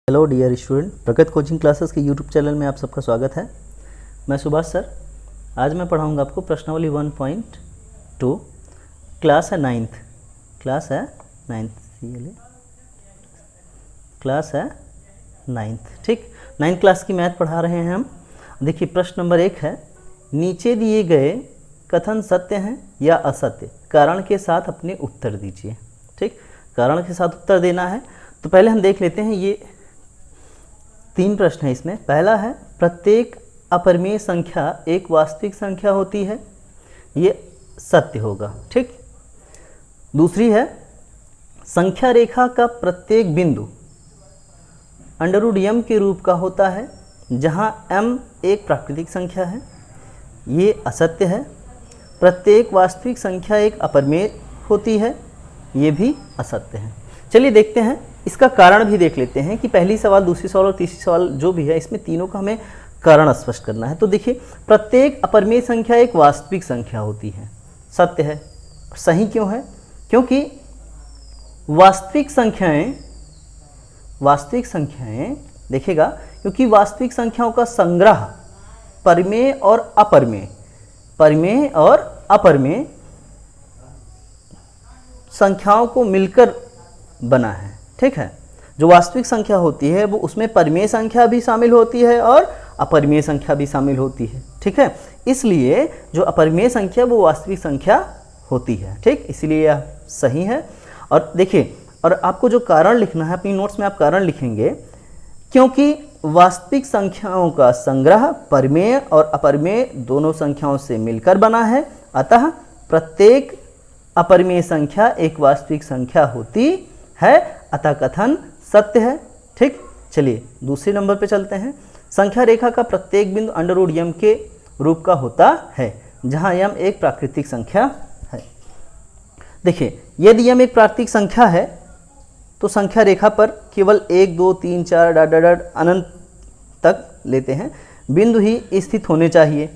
Hello dear student, प्रगत coaching classes के YouTube channel में आप सबका स्वागत है। मैं सुभाष सर। आज मैं पढ़ाऊंगा आपको प्रश्नावली 1.2। क्लास है नाइन्थ, क्लास है नाइन्थ। ठीक, नाइन्थ क्लास की मैथ पढ़ा रहे हैं हम। देखिए प्रश्न नंबर 1 है, नीचे दिए गए कथन सत्य हैं या असत्य, कारण के साथ अपने उत्तर दीजिए। ठीक, कारण के साथ उत्तर देना है। तो पहले हम देख लेते हैं, ये 3 प्रश्न है इसमें। पहला है, प्रत्येक अपरिमेय संख्या एक वास्तविक संख्या होती है, ये सत्य होगा। ठीक, दूसरी है, संख्या रेखा का प्रत्येक बिंदु √m के रूप का होता है जहां m एक प्राकृतिक संख्या है, ये असत्य है। प्रत्येक वास्तविक संख्या एक अपरिमेय होती है, ये भी असत्य है। चलिए देखते हैं, इसका कारण भी देख लेते हैं कि पहली सवाल, दूसरी सवाल और तीसरी सवाल जो भी है, इसमें तीनों का हमें कारण स्पष्ट करना है। तो देखिए, प्रत्येक अपरिमेय संख्या एक वास्तविक संख्या होती है, सत्य है। सही क्यों है? क्योंकि वास्तविक संख्याएं देखिएगा, क्योंकि वास्तविक संख्याओं का संग्रह परिमेय और अपरिमेय संख्याओं को मिलकर बना है। ठीक है, जो वास्तविक संख्या होती है वो उसमें परिमेय संख्या भी शामिल होती है और अपरिमेय संख्या भी शामिल होती है। ठीक है, इसलिए जो अपरिमेय संख्या वो वास्तविक संख्या होती है। ठीक, इसलिए यह सही है। और देखिए, और आपको जो कारण लिखना है, अपनी नोट्स में आप कारण लिखेंगे, क्योंकि वास्तविक संख्याओं का संग्रह परिमेय और अपरिमेय दोनों संख्याओं से मिलकर बना है, अतः प्रत्येक अपरिमेय संख्या एक वास्तविक संख्या होती है, अतः कथन सत्य है। ठीक, चलिए दूसरे नंबर पे चलते हैं। संख्या रेखा का प्रत्येक बिंदु √m के रूप का होता है जहां m एक प्राकृतिक संख्या है। देखिए, यदि m एक प्राकृतिक संख्या है तो संख्या रेखा पर केवल 1 2 3 4 अनंत तक लेते हैं बिंदु ही स्थित होने चाहिए।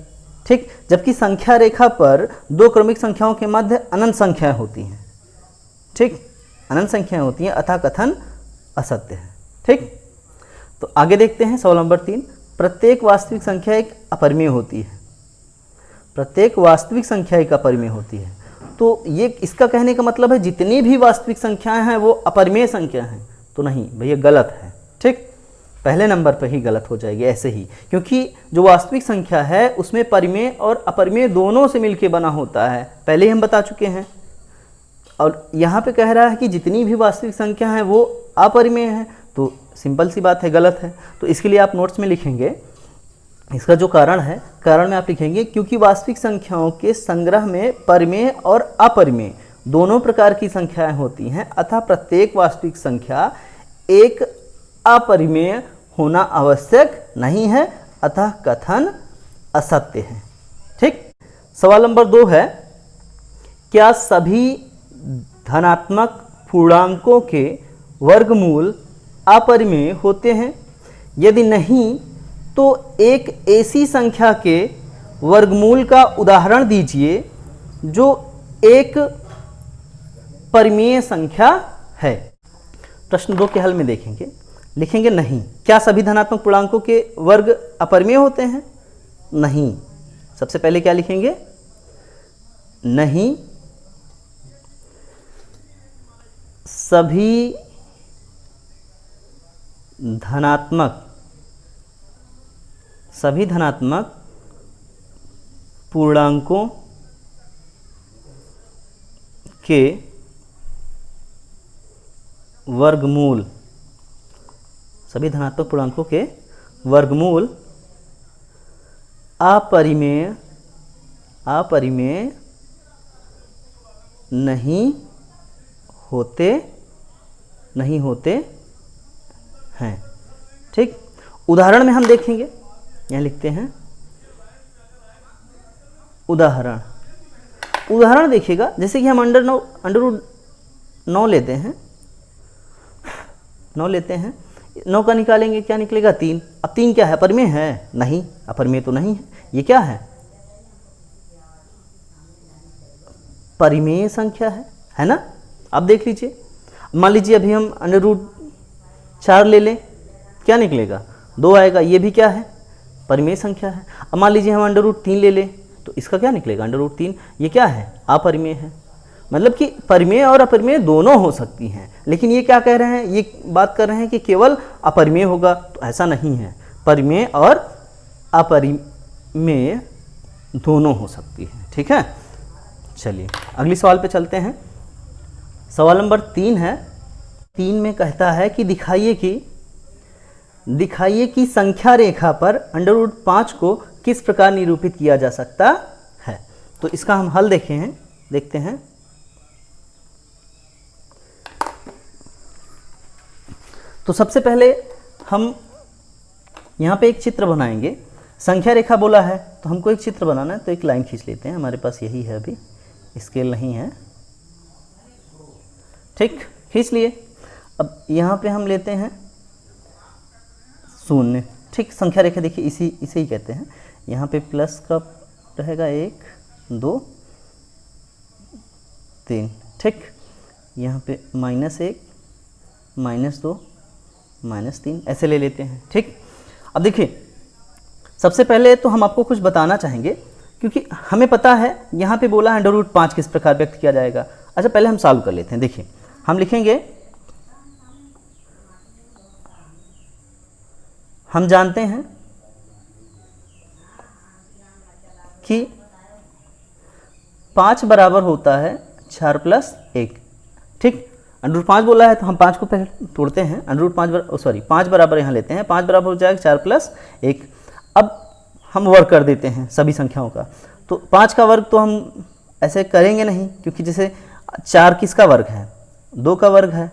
ठीक, जबकि संख्या रेखा पर दो क्रमिक संख्याओं के मध्य अनंत संख्याएं होती हैं। ठीक, अनंत संख्याएं होती हैं, अतः कथन असत्य है। ठीक, तो आगे देखते हैं सवाल नंबर 3। प्रत्येक वास्तविक संख्या एक अपरिमेय होती है। प्रत्येक वास्तविक संख्या एक अपरिमेय होती है, तो ये इसका कहने का मतलब है जितनी भी वास्तविक संख्याएं हैं वो अपरिमेय संख्या हैं। तो नहीं भैया, गलत है। ठीक, पहले नंबर पर ही गलत हो जाएगी ऐसे ही, क्योंकि जो वास्तविक संख्या है उसमें परिमेय और अपरिमेय दोनों से मिलकर बना होता है, पहले ही हम बता चुके हैं। और यहाँ पे कह रहा है कि जितनी भी वास्तविक संख्या है वो अपरिमेय है, तो सिंपल सी बात है, गलत है। तो इसके लिए आप नोट्स में लिखेंगे, इसका जो कारण है, कारण में आप लिखेंगे, क्योंकि वास्तविक संख्याओं के संग्रह में परिमेय और अपरिमेय दोनों प्रकार की संख्याएं होती हैं, अतः प्रत्येक वास्तविक संख्या एक अपरिमेय होना आवश्यक नहीं है, अतः कथन असत्य है। ठीक, सवाल नंबर 2 है, क्या सभी धनात्मक पूर्णांकों के वर्गमूल अपरिमेय होते हैं? यदि नहीं तो एक ऐसी संख्या के वर्गमूल का उदाहरण दीजिए जो एक परिमेय संख्या है। प्रश्न 2 के हल में देखेंगे, लिखेंगे नहीं। क्या सभी धनात्मक पूर्णांकों के वर्ग अपरिमेय होते हैं? नहीं। सबसे पहले क्या लिखेंगे? नहीं, सभी धनात्मक पूर्णांकों के वर्गमूल, सभी धनात्मक पूर्णांकों के वर्गमूल अपरिमेय नहीं होते हैं। ठीक, उदाहरण में हम देखेंगे, यहाँ लिखते हैं उदाहरण देखिएगा, जैसे कि हम √9 लेते हैं, 9 का निकालेंगे, क्या निकलेगा? 3। अब 3 क्या है? अपरिमेय है? नहीं, अपरिमेय तो नहीं है। ये क्या है? परिमेय संख्या है ना। अब देख लीजिए, मान लीजिए अभी हम √4 ले लें, क्या निकलेगा, 2 आएगा। ये भी क्या है, परिमेय संख्या है। अब मान लीजिए हम √3 ले लें तो इसका क्या निकलेगा, √3। ये क्या है, अपरिमेय है। मतलब कि परिमेय और अपरिमेय दोनों हो सकती हैं, लेकिन ये क्या कह रहे हैं, ये बात कर रहे हैं कि केवल अपरिमेय होगा, तो ऐसा नहीं है, परिमेय और अपरिमेय दोनों हो सकती है। ठीक है, चलिए अगली सवाल पे चलते हैं। सवाल नंबर 3 है। 3 में कहता है कि दिखाइए कि संख्या रेखा पर √5 को किस प्रकार निरूपित किया जा सकता है। तो इसका हम हल देखते हैं। तो सबसे पहले हम यहाँ पे एक चित्र बनाएंगे। संख्या रेखा बोला है तो हमको एक चित्र बनाना है, तो एक लाइन खींच लेते हैं। हमारे पास यही है, अभी स्केल नहीं है, ठीक, खींच लिए। अब यहाँ पे हम लेते हैं 0, ठीक। संख्या रेखा देखिए इसे ही कहते हैं। यहाँ पे प्लस का रहेगा 1 2 3, ठीक। यहाँ पे -1 -2 -3 ऐसे ले लेते हैं, ठीक। अब देखिए सबसे पहले तो हम आपको कुछ बताना चाहेंगे, क्योंकि हमें पता है यहाँ पे बोला है √5 किस प्रकार व्यक्त किया जाएगा। अच्छा पहले हम सॉल्व कर लेते हैं। देखिए हम लिखेंगे, हम जानते हैं कि 5 बराबर होता है 4 + 1, ठीक। √5 बोला है तो हम 5 को पहले तोड़ते हैं। √5 बराबर यहाँ लेते हैं, 5 बराबर हो जाएगा 4 + 1। अब हम वर्ग कर देते हैं सभी संख्याओं का। तो 5 का वर्ग तो हम ऐसे करेंगे नहीं, क्योंकि जैसे 4 किसका वर्ग है, 2 का वर्ग है,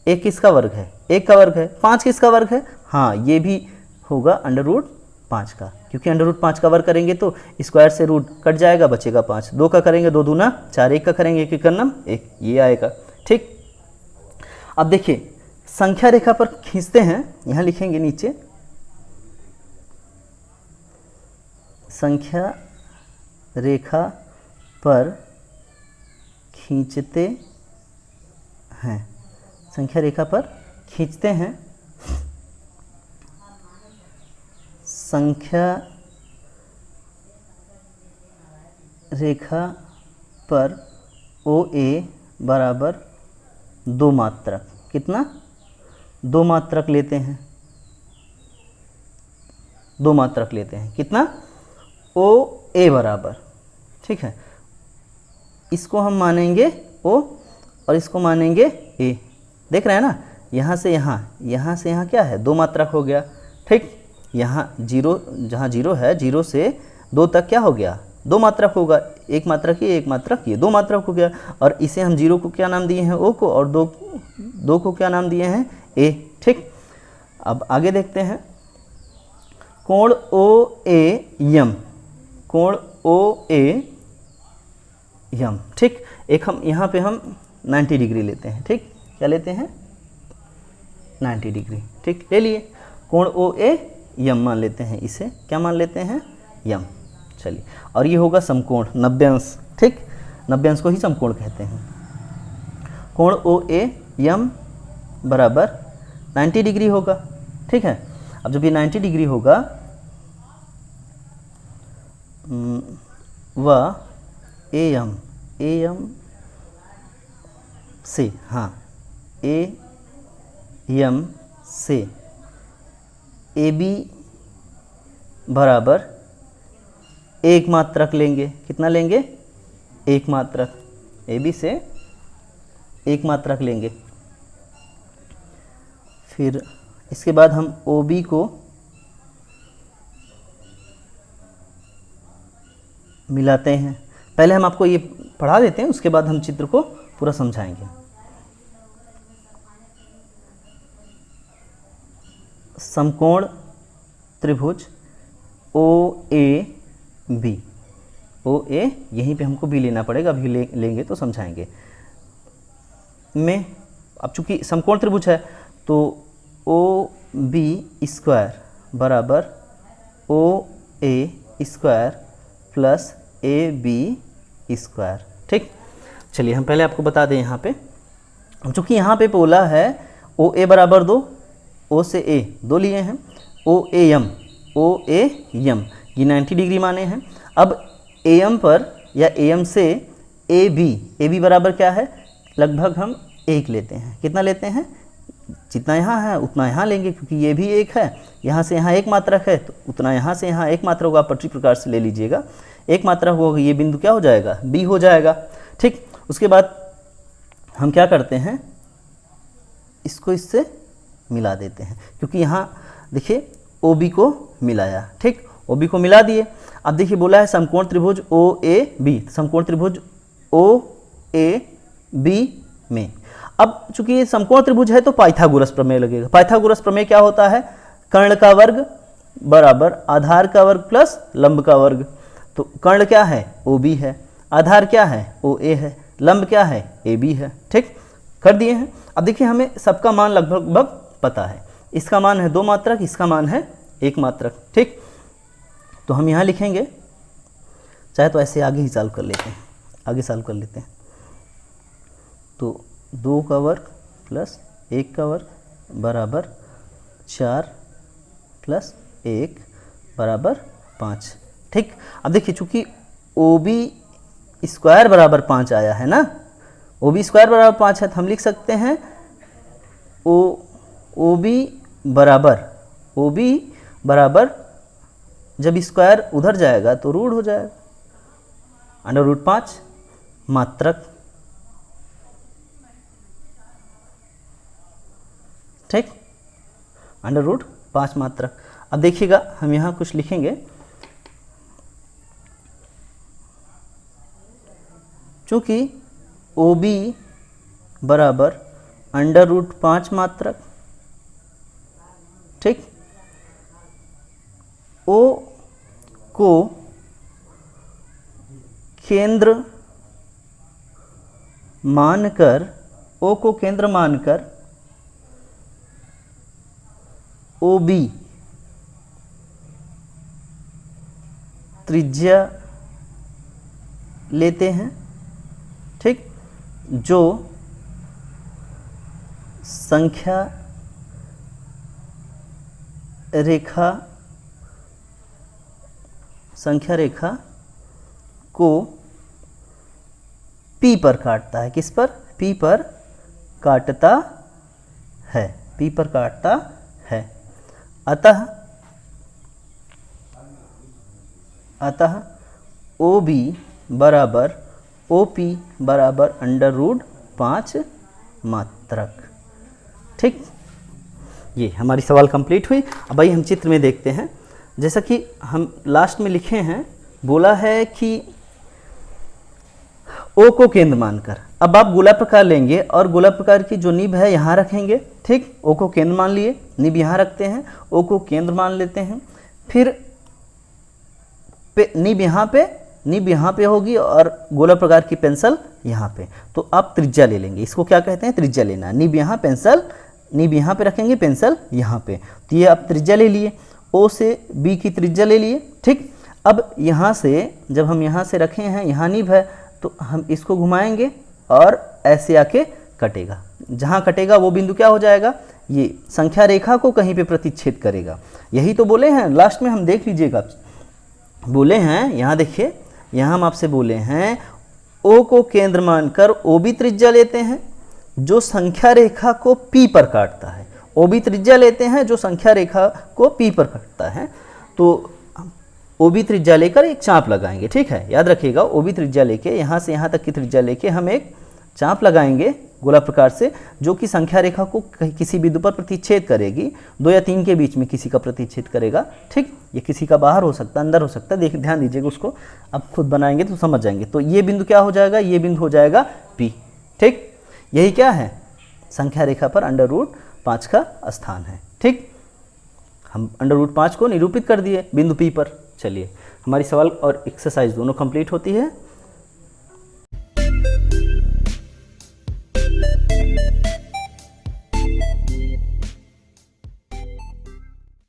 1 किसका वर्ग है, 1 का वर्ग है, 5 किसका वर्ग है, हाँ ये भी होगा √5 का, क्योंकि √5 का वर्ग करेंगे तो स्क्वायर से रूट कट जाएगा, बचेगा 5। 2 का करेंगे 2 दूना 4, 1 का करेंगे 1 1 1, ये आएगा, ठीक। अब देखिए संख्या रेखा पर खींचते हैं, यहाँ लिखेंगे नीचे संख्या रेखा पर खींचते हैं, संख्या रेखा पर खींचते हैं। संख्या रेखा पर OA बराबर 2 मात्रक, कितना, 2 मात्रक लेते हैं, 2 मात्रक लेते हैं, कितना, OA बराबर, ठीक है। इसको हम मानेंगे O और इसको मानेंगे A। देख रहे हैं ना, यहाँ से यहाँ, यहाँ से यहाँ क्या है, 2 मात्रक हो गया, ठीक। यहाँ 0, जहाँ 0 है, 0 से 2 तक क्या हो गया, 2 मात्रक होगा, 1 मात्रक ये 1 मात्रक ये, 2 मात्रक हो गया। और इसे हम 0 को क्या नाम दिए हैं, O को, और 2 को क्या नाम दिए हैं, A, ठीक। अब आगे देखते हैं, कोण OAM, कोण OAM, ठीक। एक हम यहाँ पे हम 90 डिग्री लेते हैं, ठीक, क्या लेते हैं, 90 डिग्री, ठीक, ले लिए। कोण OAM मान लेते हैं, इसे क्या मान लेते हैं, यम, चलिए। और ये होगा समकोण 90 अंश, ठीक, 90 अंश को ही समकोण कहते हैं। कोण OAM बराबर 90 डिग्री होगा, ठीक है। अब जब ये 90 डिग्री होगा वह AM से, हाँ AM से AB बराबर 1 मात्रक लेंगे, कितना लेंगे, 1 मात्रक, AB से 1 मात्रक लेंगे। फिर इसके बाद हम OB को मिलाते हैं। पहले हम आपको ये पढ़ा देते हैं, उसके बाद हम चित्र को पूरा समझाएंगे। समकोण त्रिभुज OAB, OA यहीं पे हमको B लेना पड़ेगा, अभी लेंगे तो समझाएंगे। में अब चूंकि समकोण त्रिभुज है तो OB स्क्वायर बराबर OA square plus AB square, ठीक। चलिए हम पहले आपको बता दें, यहाँ पे चूँकि यहाँ पे बोला है OA बराबर 2, ओ से ए 2 लिए हैं, ओ ए एम ये 90 डिग्री माने हैं। अब ए एम पर या ए एम से ए बी बराबर क्या है, लगभग हम 1 लेते हैं। कितना लेते हैं, जितना यहाँ है उतना यहाँ लेंगे, क्योंकि ये भी 1 है, यहाँ से यहाँ 1 मात्रक है, तो उतना यहाँ से यहाँ 1 मात्रक होगा। पटरी प्रकार से ले लीजिएगा, 1 मात्रक होगा, ये बिंदु क्या हो जाएगा, बी हो जाएगा। ठीक, उसके बाद हम क्या करते हैं, इसको इससे मिला देते हैं, क्योंकि यहाँ देखिए ओ बी को मिलाया। ठीक, ओ बी को मिला दिए। अब देखिए बोला है समकोण त्रिभुज ओ ए बी, समकोण त्रिभुज ओ ए बी में। अब चूंकि ये समकोण त्रिभुज है तो पाइथागोरस प्रमेय लगेगा। पाइथागोरस प्रमेय क्या होता है, कर्ण का वर्ग बराबर आधार का वर्ग प्लस लंब का वर्ग। तो कर्ण क्या है, ओ बी है, आधार क्या है, ओ ए है, लंब क्या है, ए बी है। ठीक, कर दिए हैं। अब देखिए हमें सबका मान लगभग पता है, इसका मान है 2 मात्रक, इसका मान है 1 मात्रक। ठीक, तो हम यहाँ लिखेंगे, चाहे तो ऐसे आगे ही सॉल्व कर लेते हैं, आगे सॉल्व कर लेते हैं। तो 2 का वर्ग प्लस 1 का वर्ग बराबर 4 प्लस 1 बराबर 5। ठीक, अब देखिए चूँकि ओ बी स्क्वायर बराबर 5 आया है ना, ओ बी स्क्वायर बराबर 5 है, तो हम लिख सकते हैं ओ बी बराबर जब स्क्वायर उधर जाएगा तो रूट हो जाएगा, √5 मात्रक। ठीक, √5 मात्रक। अब देखिएगा हम यहाँ कुछ लिखेंगे, चूँकि ओ बी बराबर √5 मात्रक। ठीक, ओ को केंद्र मानकर ओ बी त्रिज्या लेते हैं। ठीक, जो संख्या रेखा को P पर काटता है। किस पर, P पर काटता है, P पर काटता है। अतः OB बराबर OP बराबर √5 मात्रक। ठीक, ये हमारी सवाल कंप्लीट हुई। अब भाई हम चित्र में देखते हैं, जैसा कि हम लास्ट में लिखे हैं, बोला है कि ओ को केंद्र मानकर। अब आप गोला प्रकार लेंगे और गोला प्रकार की जो नीब है यहाँ रखेंगे। ठीक, ओ को केंद्र मान लिए, नीब यहाँ रखते हैं, ओ को केंद्र मान लेते हैं, फिर नीब यहाँ पे होगी और गोला प्रकार की पेंसिल यहाँ पे। तो आप त्रिज्या ले लेंगे, इसको क्या कहते हैं, त्रिज्या लेना। नीब यहाँ, पेंसिल नीब यहाँ पे रखेंगे, पेंसिल यहाँ पे। तो ये आप त्रिज्या ले लिए, ओ से बी की त्रिज्या ले लिए। ठीक, अब यहाँ से जब हम यहाँ से रखे हैं, यहाँ नीब है, तो हम इसको घुमाएंगे और ऐसे आके कटेगा। जहाँ कटेगा वो बिंदु क्या हो जाएगा, ये संख्या रेखा को कहीं पे प्रतिच्छेद करेगा। यही तो बोले हैं लास्ट में, हम देख लीजिएगा, बोले हैं यहाँ देखिए, यहाँ हम आपसे बोले हैं ओ को केंद्र मानकर ओ बी त्रिज्या लेते हैं जो संख्या रेखा को पी पर काटता है। ओ बी त्रिज्या लेते हैं जो संख्या रेखा को पी पर काटता है। तो ओ बी त्रिज्या लेकर एक चाप लगाएंगे। ठीक है, याद रखिएगा, ओ बी त्रिज्या लेके यहाँ से यहाँ तक की त्रिज्या लेके हम एक चाप लगाएंगे गोला प्रकार से, जो कि संख्या रेखा को किसी बिंदु पर प्रतिच्छेद करेगी, 2 या 3 के बीच में किसी का प्रतिच्छेद करेगा। ठीक, ये किसी का बाहर हो सकता है, अंदर हो सकता है, देखिए ध्यान दीजिएगा, उसको अब खुद बनाएंगे तो समझ जाएंगे। तो ये बिंदु क्या हो जाएगा, ये बिंदु हो जाएगा पी। ठीक, यही क्या है, संख्या रेखा पर √5 का स्थान है। ठीक, हम √5 को निरूपित कर दिए बिंदु पी पर। चलिए, हमारी सवाल और एक्सरसाइज दोनों कंप्लीट होती है।